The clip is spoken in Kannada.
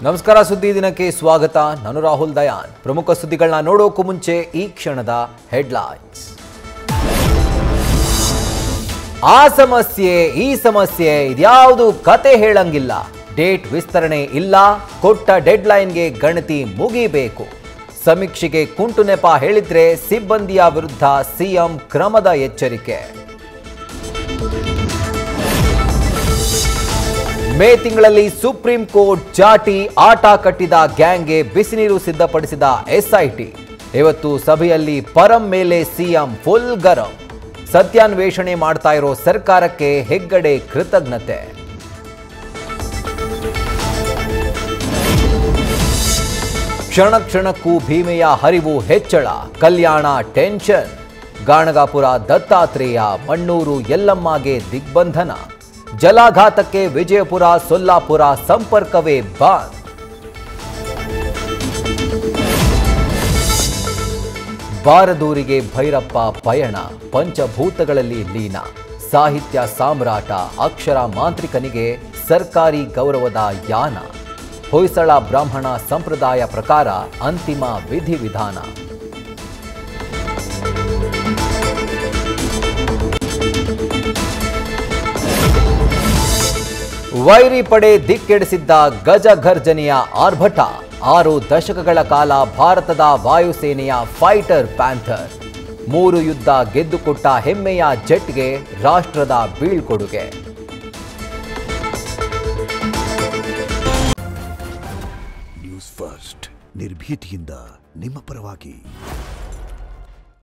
ನಮಸ್ಕಾರ ಸುದ್ದಿ ದಿನಕ್ಕೆ ಸ್ವಾಗತ. ನಾನು ರಾಹುಲ್ ದಯಾನ್. ಪ್ರಮುಖ ಸುದ್ದಿಗಳನ್ನ ನೋಡೋಕು ಮುಂಚೆ ಈ ಕ್ಷಣದ ಹೆಡ್ಲೈನ್ಸ್. ಆ ಸಮಸ್ಯೆ ಈ ಸಮಸ್ಯೆ ಇದ್ಯಾವುದು ಕತೆ ಹೇಳಂಗಿಲ್ಲ. ಡೇಟ್ ವಿಸ್ತರಣೆ ಇಲ್ಲ. ಕೊಟ್ಟ ಡೆಡ್ಲೈನ್ಗೆ ಗಣತಿ ಮುಗಿಬೇಕು. ಸಮೀಕ್ಷೆಗೆ ಕುಂಟು ನೆಪ ಹೇಳಿದ್ರೆ ಸಿಬ್ಬಂದಿಯ ವಿರುದ್ಧ ಸಿಎಂ ಕ್ರಮದ ಎಚ್ಚರಿಕೆ. ಮೇ ತಿಂಗಳಲ್ಲಿ ಸುಪ್ರೀಂ ಕೋರ್ಟ್ ಚಾಟಿ ಆಟ ಕಟ್ಟಿದ ಗ್ಯಾಂಗ್ಗೆ ಬಿಸಿನೀರು ಸಿದ್ಧಪಡಿಸಿದ ಎಸ್ಐಟಿ. ಇವತ್ತು ಸಭೆಯಲ್ಲಿ ಪರಂ ಮೇಲೆ ಸಿಎಂ ಫುಲ್ ಗರಂ. ಸತ್ಯಾನ್ವೇಷಣೆ ಮಾಡ್ತಾ ಇರೋ ಸರ್ಕಾರಕ್ಕೆ ಹೆಗ್ಗಡೆ ಕೃತಜ್ಞತೆ. ಕ್ಷಣ ಕ್ಷಣಕ್ಕೂ ಭೀಮೆಯ ಹರಿವು ಹೆಚ್ಚಳ. ಕಲ್ಯಾಣ ಟೆನ್ಷನ್. ಗಾಣಗಾಪುರ ದತ್ತಾತ್ರೇಯ, ಮಣ್ಣೂರು ಯಲ್ಲಮ್ಮಗೆ ದಿಗ್ಬಂಧನ. ಜಲಾಘಾತಕ್ಕೆ ವಿಜಯಪುರ ಸೊಲ್ಲಾಪುರ ಸಂಪರ್ಕವೇ ಬಂದ್. ಬಾರದೂರಿಗೆ ಭೈರಪ್ಪ ಪಯಣ. ಪಂಚಭೂತಗಳಲ್ಲಿ ಲೀನ. ಸಾಹಿತ್ಯ ಸಾಮ್ರಾಟ ಅಕ್ಷರ ಮಾಂತ್ರಿಕನಿಗೆ ಸರ್ಕಾರಿ ಗೌರವದ ಯಾನ. ಹೊಯ್ಸಳ ಬ್ರಾಹ್ಮಣ ಸಂಪ್ರದಾಯ ಪ್ರಕಾರ ಅಂತಿಮ ವಿಧಿವಿಧಾನ. ವೈರಿ ಪಡೆ ದಿಕ್ಕೆಡಿಸಿದ್ದ ಗಜಘರ್ಜನೆಯ ಆರ್ಭಟ. 6 ದಶಕಗಳ ಕಾಲ ಭಾರತದ ವಾಯುಸೇನೆಯ ಫೈಟರ್ ಪ್ಯಾಂಥರ್. 3 ಯುದ್ಧ ಗೆದ್ದುಕೊಟ್ಟ ಹೆಮ್ಮೆಯ ಜೆಟ್ಗೆ ರಾಷ್ಟ್ರದ ಬೀಳ್ಕೊಡುಗೆ. ನ್ಯೂಸ್ ಫಸ್ಟ್, ನಿರ್ಭೀತಿಯಿಂದ ನಿಮ್ಮ ಪರವಾಗಿ.